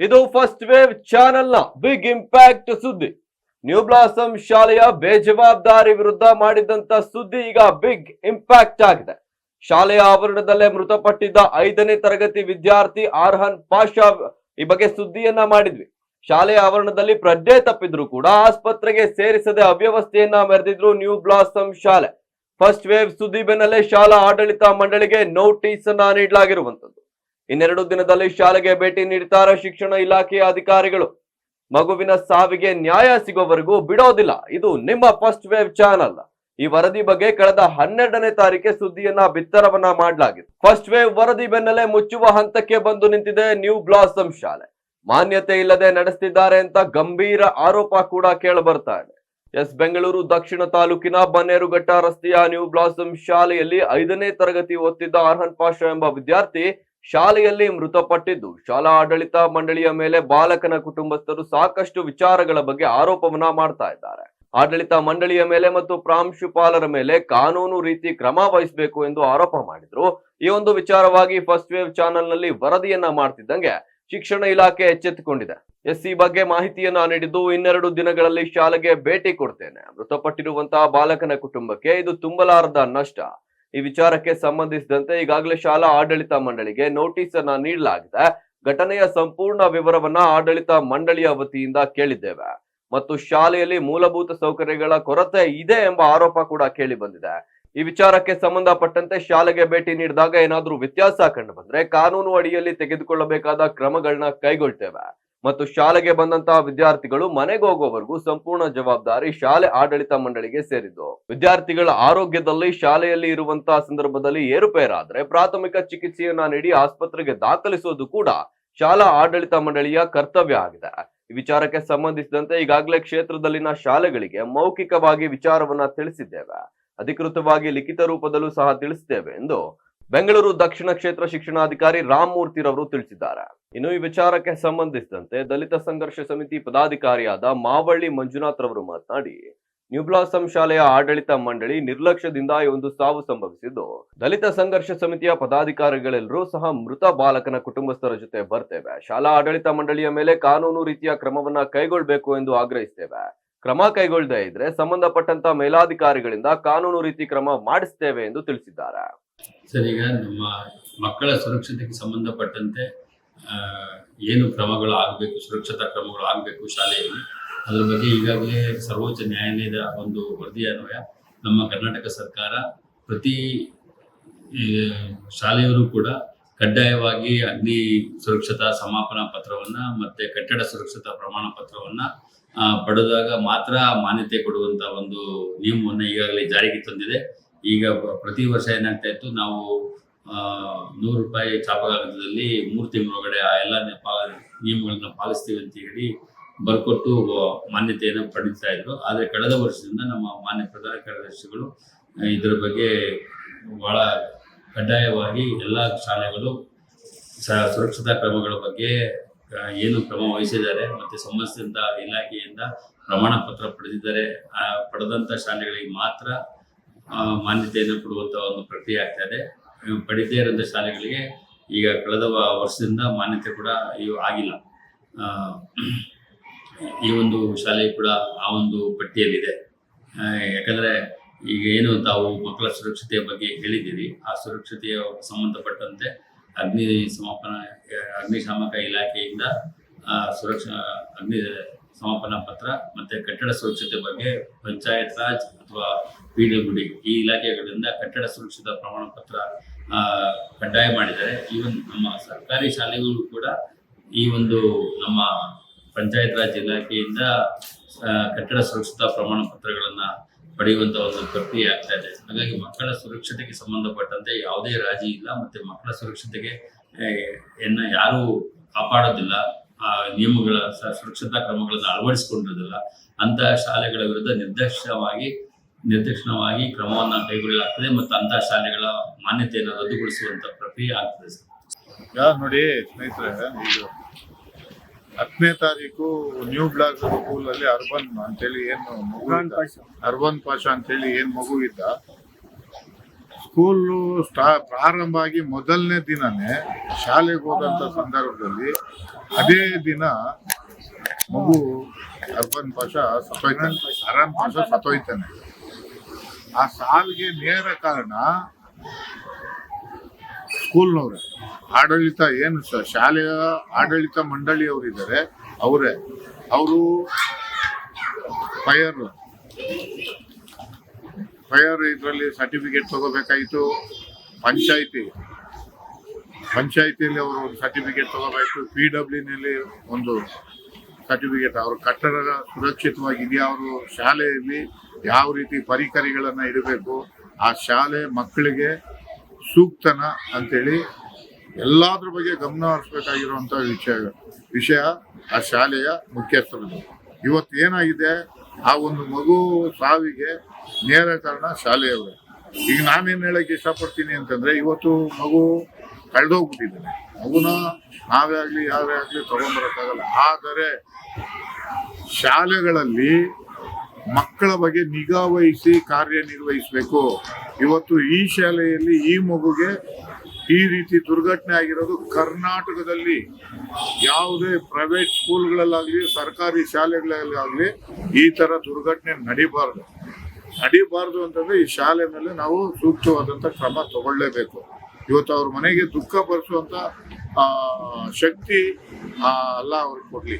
ಇದು first wave channel ನ big impact ಸುದ್ದಿ. ನ್ಯೂ ಬ್ಲಾಸಮ್ ಶಾಲೆಯ ಬೇಜವಾಬ್ದಾರಿ ವಿರುದ್ಧ ಮಾಡಿದಂತ ಸುದ್ದಿ ಈಗ ಬಿಗ್ ಇಂಪ್ಯಾಕ್ಟ್ ಆಗಿದೆ. ಶಾಲೆಯ ಆವರಣದಲ್ಲೇ ಮೃತಪಟ್ಟಿದ್ದ 5ನೇ ತರಗತಿ ವಿದ್ಯಾರ್ಥಿ ಆರ್ಹನ್ ಪಾಷಾ ಈ ಬಗ್ಗೆ ಸುದ್ದಿಯನ್ನ ಮಾಡಿದ್ವಿ. ಶಾಲೆಯ ಆವರಣದಲ್ಲಿ ಪ್ರಜ್ಞೆ ತಪ್ಪಿದ್ರು ಕೂಡ ಆಸ್ಪತ್ರೆಗೆ ಸೇರಿಸದೆ ಅವ್ಯವಸ್ಥೆಯನ್ನ ಮೆರೆದಿದ್ರು ನ್ಯೂ ಬ್ಲಾಸಮ್ ಶಾಲೆ. ಫಸ್ಟ್ ವೇವ್ ಸುದ್ದಿ ಬೆನ್ನಲ್ಲೇ ಶಾಲಾ ಆಡಳಿತ ಮಂಡಳಿಗೆ ನೋಟಿಸ್ ಅನ್ನ ನೀಡಲಾಗಿರುವಂತದ್ದು. ಇನ್ನೆರಡು ದಿನದಲ್ಲಿ ಶಾಲೆಗೆ ಭೇಟಿ ನೀಡುತ್ತಾರೆ ಶಿಕ್ಷಣ ಇಲಾಖೆಯ ಅಧಿಕಾರಿಗಳು. ಮಗುವಿನ ಸಾವಿಗೆ ನ್ಯಾಯ ಸಿಗೋವರೆಗೂ ಬಿಡೋದಿಲ್ಲ. ಇದು ನಿಮ್ಮ ಫಸ್ಟ್ ವೇವ್ ಚಾನಲ್. ಈ ವರದಿ ಬಗ್ಗೆ ಕಳೆದ 12ನೇ ತಾರೀಕೆ ಸುದ್ದಿಯನ್ನ ಬಿತ್ತರವನ್ನ ಮಾಡಲಾಗಿದೆ. ಫಸ್ಟ್ ವೇವ್ ವರದಿ ಬೆನ್ನಲ್ಲೇ ಮುಚ್ಚುವ ಹಂತಕ್ಕೆ ಬಂದು ನಿಂತಿದೆ ನ್ಯೂ ಬ್ಲಾಸಮ್ ಶಾಲೆ. ಮಾನ್ಯತೆ ಇಲ್ಲದೆ ನಡೆಸ್ತಿದ್ದಾರೆ ಅಂತ ಗಂಭೀರ ಆರೋಪ ಕೂಡ ಕೇಳಬರ್ತಾ ಇದೆ. ಬೆಂಗಳೂರು ದಕ್ಷಿಣ ತಾಲೂಕಿನ ಬನ್ನೇರುಘಟ್ಟ ರಸ್ತೆಯ ನ್ಯೂ ಬ್ಲಾಸಮ್ ಶಾಲೆಯಲ್ಲಿ 5ನೇ ತರಗತಿ ಓದ್ತಿದ್ದ ಆರ್ಹನ್ ಪಾಷಾ ಎಂಬ ವಿದ್ಯಾರ್ಥಿ ಶಾಲೆಯಲ್ಲಿ ಮೃತಪಟ್ಟಿದ್ದು, ಶಾಲಾ ಆಡಳಿತ ಮಂಡಳಿಯ ಮೇಲೆ ಬಾಲಕನ ಕುಟುಂಬಸ್ಥರು ಸಾಕಷ್ಟು ವಿಚಾರಗಳ ಬಗ್ಗೆ ಆರೋಪವನ್ನ ಮಾಡ್ತಾ ಇದ್ದಾರೆ. ಆಡಳಿತ ಮಂಡಳಿಯ ಮೇಲೆ ಮತ್ತು ಪ್ರಾಂಶುಪಾಲರ ಮೇಲೆ ಕಾನೂನು ರೀತಿ ಕ್ರಮ ವಹಿಸಬೇಕು ಎಂದು ಆರೋಪ ಮಾಡಿದ್ರು. ಈ ಒಂದು ವಿಚಾರವಾಗಿ ಫಸ್ಟ್ ವೇವ್ ಚಾನೆಲ್ ನಲ್ಲಿ ವರದಿಯನ್ನ ಮಾಡ್ತಿದ್ದಂಗೆ ಶಿಕ್ಷಣ ಇಲಾಖೆ ಎಚ್ಚೆತ್ತುಕೊಂಡಿದೆ. ಈ ಬಗ್ಗೆ ಮಾಹಿತಿಯನ್ನ ನೀಡಿದ್ದು, ಇನ್ನೆರಡು ದಿನಗಳಲ್ಲಿ ಶಾಲೆಗೆ ಭೇಟಿ ಕೊಡ್ತೇನೆ. ಮೃತಪಟ್ಟಿರುವಂತಹ ಬಾಲಕನ ಕುಟುಂಬಕ್ಕೆ ಇದು ತುಂಬಲಾರದ ನಷ್ಟ. ಈ ವಿಚಾರಕ್ಕೆ ಸಂಬಂಧಿಸಿದಂತೆ ಈಗಾಗಲೇ ಶಾಲಾ ಆಡಳಿತ ಮಂಡಳಿಗೆ ನೋಟಿಸ್ ಅನ್ನ ನೀಡಲಾಗಿದೆ. ಘಟನೆಯ ಸಂಪೂರ್ಣ ವಿವರವನ್ನ ಆಡಳಿತ ಮಂಡಳಿಯ ವತಿಯಿಂದ ಕೇಳಿದ್ದೇವೆ ಮತ್ತು ಶಾಲೆಯಲ್ಲಿ ಮೂಲಭೂತ ಸೌಕರ್ಯಗಳ ಕೊರತೆ ಇದೆ ಎಂಬ ಆರೋಪ ಕೂಡ ಕೇಳಿ ಬಂದಿದೆ. ಈ ವಿಚಾರಕ್ಕೆ ಸಂಬಂಧಪಟ್ಟಂತೆ ಶಾಲೆಗೆ ಭೇಟಿ ನೀಡಿದಾಗ ಏನಾದ್ರೂ ವ್ಯತ್ಯಾಸ ಕಂಡು ಬಂದ್ರೆ ಕಾನೂನು ಅಡಿಯಲ್ಲಿ ತೆಗೆದುಕೊಳ್ಳಬೇಕಾದ ಕ್ರಮಗಳನ್ನ ಕೈಗೊಳ್ತೇವೆ ಮತ್ತು ಶಾಲೆಗೆ ಬಂದಂತಹ ವಿದ್ಯಾರ್ಥಿಗಳು ಮನೆಗೆ ಹೋಗುವವರೆಗೂ ಸಂಪೂರ್ಣ ಜವಾಬ್ದಾರಿ ಶಾಲೆ ಆಡಳಿತ ಮಂಡಳಿಗೆ ಸೇರಿದ್ದು. ವಿದ್ಯಾರ್ಥಿಗಳ ಆರೋಗ್ಯದಲ್ಲಿ ಶಾಲೆಯಲ್ಲಿ ಇರುವಂತಹ ಸಂದರ್ಭದಲ್ಲಿ ಏರುಪೇರಾದ್ರೆ ಪ್ರಾಥಮಿಕ ಚಿಕಿತ್ಸೆಯನ್ನ ನೀಡಿ ಆಸ್ಪತ್ರೆಗೆ ದಾಖಲಿಸುವುದು ಕೂಡ ಶಾಲಾ ಆಡಳಿತ ಮಂಡಳಿಯ ಕರ್ತವ್ಯ ಆಗಿದೆ. ಈ ವಿಚಾರಕ್ಕೆ ಸಂಬಂಧಿಸಿದಂತೆ ಈಗಾಗಲೇ ಕ್ಷೇತ್ರದಲ್ಲಿನ ಶಾಲೆಗಳಿಗೆ ಮೌಖಿಕವಾಗಿ ವಿಚಾರವನ್ನ ತಿಳಿಸಿದ್ದೇವೆ, ಅಧಿಕೃತವಾಗಿ ಲಿಖಿತ ರೂಪದಲ್ಲೂ ಸಹ ತಿಳಿಸಿದ್ದೇವೆ ಎಂದು ಬೆಂಗಳೂರು ದಕ್ಷಿಣ ಕ್ಷೇತ್ರ ಶಿಕ್ಷಣಾಧಿಕಾರಿ ರಾಮಮೂರ್ತಿರವರು ತಿಳಿಸಿದ್ದಾರೆ. ಇನ್ನು ಈ ವಿಚಾರಕ್ಕೆ ಸಂಬಂಧಿಸಿದಂತೆ ದಲಿತ ಸಂಘರ್ಷ ಸಮಿತಿ ಪದಾಧಿಕಾರಿಯಾದ ಮಾವಳ್ಳಿ ಮಂಜುನಾಥ್ ರವರು ಮಾತನಾಡಿ, ನ್ಯೂ ಬ್ಲಾಸಮ್ ಶಾಲೆಯ ಆಡಳಿತ ಮಂಡಳಿ ನಿರ್ಲಕ್ಷ್ಯದಿಂದ ಈ ಒಂದು ಸಾವು ಸಂಭವಿಸಿದ್ದು, ದಲಿತ ಸಂಘರ್ಷ ಸಮಿತಿಯ ಪದಾಧಿಕಾರಿಗಳೆಲ್ಲರೂ ಸಹ ಮೃತ ಬಾಲಕನ ಕುಟುಂಬಸ್ಥರ ಜೊತೆ ಬರ್ತೇವೆ. ಶಾಲಾ ಆಡಳಿತ ಮಂಡಳಿಯ ಮೇಲೆ ಕಾನೂನು ರೀತಿಯ ಕ್ರಮವನ್ನ ಕೈಗೊಳ್ಳಬೇಕು ಎಂದು ಆಗ್ರಹಿಸ್ತೇವೆ. ಕ್ರಮ ಕೈಗೊಳ್ಳದೇ ಇದ್ರೆ ಸಂಬಂಧಪಟ್ಟಂತ ಮೇಲಾಧಿಕಾರಿಗಳಿಂದ ಕಾನೂನು ರೀತಿ ಕ್ರಮ ಮಾಡಿಸ್ತೇವೆ ಎಂದು ತಿಳಿಸಿದ್ದಾರೆ. ಸರ್, ಈಗ ನಮ್ಮ ಮಕ್ಕಳ ಸುರಕ್ಷತೆಗೆ ಸಂಬಂಧಪಟ್ಟಂತೆ ಏನು ಕ್ರಮಗಳು ಆಗಬೇಕು, ಸುರಕ್ಷತಾ ಕ್ರಮಗಳು ಆಗಬೇಕು ಶಾಲೆಯಲ್ಲಿ, ಅದರ ಬಗ್ಗೆ ಈಗಾಗಲೇ ಸರ್ವೋಚ್ಚ ನ್ಯಾಯಾಲಯದ ಒಂದು ವರದಿ ಅನ್ವಯ ನಮ್ಮ ಕರ್ನಾಟಕ ಸರ್ಕಾರ ಪ್ರತಿ ಶಾಲೆಯವರು ಕೂಡ ಕಡ್ಡಾಯವಾಗಿ ಅಗ್ನಿ ಸುರಕ್ಷತಾ ಸಮಾಪನಾ ಪತ್ರವನ್ನ ಮತ್ತೆ ಕಟ್ಟಡ ಸುರಕ್ಷತಾ ಪ್ರಮಾಣ ಪತ್ರವನ್ನ ಪಡೆದಾಗ ಮಾತ್ರ ಮಾನ್ಯತೆ ಕೊಡುವಂತ ಒಂದು ನಿಯಮವನ್ನು ಈಗಾಗಲೇ ಜಾರಿಗೆ ತಂದಿದೆ. ಈಗ ಪ್ರತಿ ವರ್ಷ ಏನಾಗ್ತಾ ಇತ್ತು, ನಾವು 100 ರೂಪಾಯಿ ಚಾಪಕಾಗದದಲ್ಲಿ 3 ತಿಂಗಳೊಳಗಡೆ ಆ ಎಲ್ಲ ನಿಯಮಗಳನ್ನ ಪಾಲಿಸ್ತೀವಿ ಅಂತ ಹೇಳಿ ಬರ್ಕೊಟ್ಟು ಮಾನ್ಯತೆಯನ್ನು ಪಡಿತಾ ಇದ್ರು. ಆದರೆ ಕಳೆದ ವರ್ಷದಿಂದ ನಮ್ಮ ಮಾನ್ಯ ಪ್ರಧಾನ ಕಾರ್ಯದರ್ಶಿಗಳು ಇದರ ಬಗ್ಗೆ ಬಹಳ ಕಡ್ಡಾಯವಾಗಿ ಎಲ್ಲ ಶಾಲೆಗಳು ಸುರಕ್ಷತಾ ಕ್ರಮಗಳ ಬಗ್ಗೆ ಏನು ಕ್ರಮ ವಹಿಸಿದ್ದಾರೆ ಮತ್ತು ಸಂಬಂಧಿಸಿದಂಥ ಇಲಾಖೆಯಿಂದ ಪ್ರಮಾಣ ಪತ್ರ ಪಡೆದಿದ್ದಾರೆ, ಪಡೆದಂಥ ಶಾಲೆಗಳಿಗೆ ಮಾತ್ರ ಮಾನ್ಯತೆಯನ್ನು ಕೊಡುವಂಥ ಒಂದು ಪ್ರಕ್ರಿಯೆ ಆಗ್ತಾ ಇದೆ. ಪಡೆದೇ ಇರೋಂಥ ಶಾಲೆಗಳಿಗೆ ಈಗ ಕಳೆದ ವರ್ಷದಿಂದ ಮಾನ್ಯತೆ ಕೂಡ ಆಗಿಲ್ಲ. ಈ ಒಂದು ಶಾಲೆ ಕೂಡ ಆ ಒಂದು ಪಟ್ಟಿಯಲ್ಲಿದೆ. ಯಾಕಂದರೆ ಈಗ ಏನು ತಾವು ಮಕ್ಕಳ ಸುರಕ್ಷತೆಯ ಬಗ್ಗೆ ಹೇಳಿದ್ದೀರಿ, ಆ ಸುರಕ್ಷತೆಯ ಸಂಬಂಧಪಟ್ಟಂತೆ ಅಗ್ನಿಶಾಮಕ ಇಲಾಖೆಯಿಂದ ಅಗ್ನಿ ಸಮಾಪನಾ ಪತ್ರ ಮತ್ತು ಕಟ್ಟಡ ಸುರಕ್ಷತೆ ಬಗ್ಗೆ ಪಂಚಾಯತ್ ರಾಜ್ ಅಥವಾ PWD ಈ ಇಲಾಖೆಗಳಿಂದ ಕಟ್ಟಡ ಸುರಕ್ಷತಾ ಪ್ರಮಾಣ ಪತ್ರ ಕಡ್ಡಾಯ ಮಾಡಿದ್ದಾರೆ. ಈವನ್ ನಮ್ಮ ಸರ್ಕಾರಿ ಶಾಲೆಗಳು ಕೂಡ ಈ ಒಂದು ನಮ್ಮ ಪಂಚಾಯತ್ ರಾಜ್ ಇಲಾಖೆಯಿಂದ ಕಟ್ಟಡ ಸುರಕ್ಷತಾ ಪ್ರಮಾಣ ಪತ್ರಗಳನ್ನು ಪಡೆಯುವಂಥ ಒಂದು ಪ್ರಕ್ರಿಯೆ ಆಗ್ತಾ ಇದೆ. ಹಾಗಾಗಿ ಮಕ್ಕಳ ಸುರಕ್ಷತೆಗೆ ಸಂಬಂಧಪಟ್ಟಂತೆ ಯಾವುದೇ ರಾಜಿ ಇಲ್ಲ ಮತ್ತು ಮಕ್ಕಳ ಸುರಕ್ಷತೆಗೆ ಯಾರೂ ಕಾಪಾಡೋದಿಲ್ಲ, ನಿಯಮಗಳ ಸುರಕ್ಷತಾ ಕ್ರಮಗಳನ್ನು ಅಳವಡಿಸಿಕೊಂಡಿರೋದಿಲ್ಲ ಅಂತಹ ಶಾಲೆಗಳ ವಿರುದ್ಧ ನಿರ್ದಾಕ್ಷಿಣ್ಯವಾಗಿ ಕ್ರಮವನ್ನು ಕೈಗೊಳ್ಳಲಾಗ್ತದೆ ಮತ್ತು ಅಂತಹ ಶಾಲೆಗಳ ಮಾನ್ಯತೆಯನ್ನು ರದ್ದುಗೊಳಿಸುವಂತ ಪ್ರಕ್ರಿಯೆ ಆಗ್ತದೆ. ನೋಡಿ ಸ್ನೇಹಿತರೆ, ಇದು 10ನೇ ತಾರೀಕು ನ್ಯೂ ಬ್ಲಾಕ್ ಸ್ಕೂಲ್ ಅಲ್ಲಿ ಅರ್ಬನ್ ಅಂತೇಳಿ ಅರ್ಬನ್ ಪಾಷಾ ಅಂತೇಳಿ ಮಗು ಇದ್ದ, ಸ್ಕೂಲು ಪ್ರಾರಂಭ ಆಗಿ ಮೊದಲನೇ ದಿನನೇ ಶಾಲೆಗೆ ಹೋದಂತ ಸಂದರ್ಭದಲ್ಲಿ ಅದೇ ದಿನ ಮಗು ಅರ್ಬನ್ ಪಾಷಾ ಸತ್ತೋಯ್ತಾನೆ. ಆ ಸಾವಿಗೆ ನೇರ ಕಾರಣ ಸ್ಕೂಲ್ನವ್ರೆ, ಆಡಳಿತ ಏನು ಶಾಲೆಯ ಆಡಳಿತ ಮಂಡಳಿಯವರಿದ್ದಾರೆ ಅವರೇ. ಅವರು ಫೈರ್ ಇದರಲ್ಲಿ ಸರ್ಟಿಫಿಕೇಟ್ ತಗೋಬೇಕಾಯಿತು. ಪಂಚಾಯಿತಿಯಲ್ಲಿ ಅವರು ಒಂದು ಸರ್ಟಿಫಿಕೇಟ್ ತಗೋಬೇಕು. PWನಲ್ಲಿ ಒಂದು ಸರ್ಟಿಫಿಕೇಟ್. ಅವ್ರ ಕಟ್ಟಡ ಸುರಕ್ಷಿತವಾಗಿದೆಯಾ, ಅವರು ಶಾಲೆಯಲ್ಲಿ ಯಾವ ರೀತಿ ಪರಿಕರಗಳನ್ನ ಇಡಬೇಕು, ಆ ಶಾಲೆ ಮಕ್ಕಳಿಗೆ ಸೂಕ್ತನ ಅಂತೇಳಿ ಎಲ್ಲಾದ್ರ ಬಗ್ಗೆ ಗಮನ ಹರಿಸ್ಬೇಕಾಗಿರುವಂತ ವಿಷಯ ಆ ಶಾಲೆಯ ಮುಖ್ಯಸ್ಥರದ್ದು. ಇವತ್ತು ಏನಾಗಿದೆ, ಆ ಒಂದು ಮಗು ಸಾವಿಗೆ ನೇರ ಕಾರಣ ಶಾಲೆಯವರೇ. ಈಗ ನಾನೇನ್ ಹೇಳಕ್ ಇಷ್ಟಪಡ್ತೀನಿ ಅಂತಂದ್ರೆ, ಇವತ್ತು ಮಗು ಕಳೆದೋಗ್ಬಿಟ್ಟಿದ್ದಾನೆ. ಮಗುನ ನಾವೇ ಆಗ್ಲಿ ಯಾರೇ ಆಗ್ಲಿ ತಗೊಂಡ್ಬರಕ್ಕಾಗಲ್ಲ. ಆದರೆ ಶಾಲೆಗಳಲ್ಲಿ ಮಕ್ಕಳ ಬಗ್ಗೆ ನಿಗಾ ವಹಿಸಿ ಕಾರ್ಯನಿರ್ವಹಿಸಬೇಕು. ಇವತ್ತು ಈ ಶಾಲೆಯಲ್ಲಿ ಈ ಮಗುಗೆ ಈ ರೀತಿ ದುರ್ಘಟನೆ ಆಗಿರೋದು ಕರ್ನಾಟಕದಲ್ಲಿ ಯಾವುದೇ ಪ್ರೈವೇಟ್ ಸ್ಕೂಲ್ಗಳಲ್ಲಾಗ್ಲಿ ಸರ್ಕಾರಿ ಶಾಲೆಗಳಲ್ಲಾಗ್ಲಿ ಈ ತರ ದುರ್ಘಟನೆ ನಡಿಬಾರ್ದು ಅಂತಂದ್ರೆ ಈ ಶಾಲೆ ಮೇಲೆ ನಾವು ಸೂಕ್ತವಾದಂತ ಕ್ರಮ ತಗೊಳ್ಳೇಬೇಕು. ಇವತ್ತು ಅವ್ರ ಮನೆಗೆ ದುಃಖ ಭರಿಸುವಂತ ಶಕ್ತಿ ಅಲ್ಲ ಅವ್ರಿಗೆ ಕೊಡ್ಲಿ.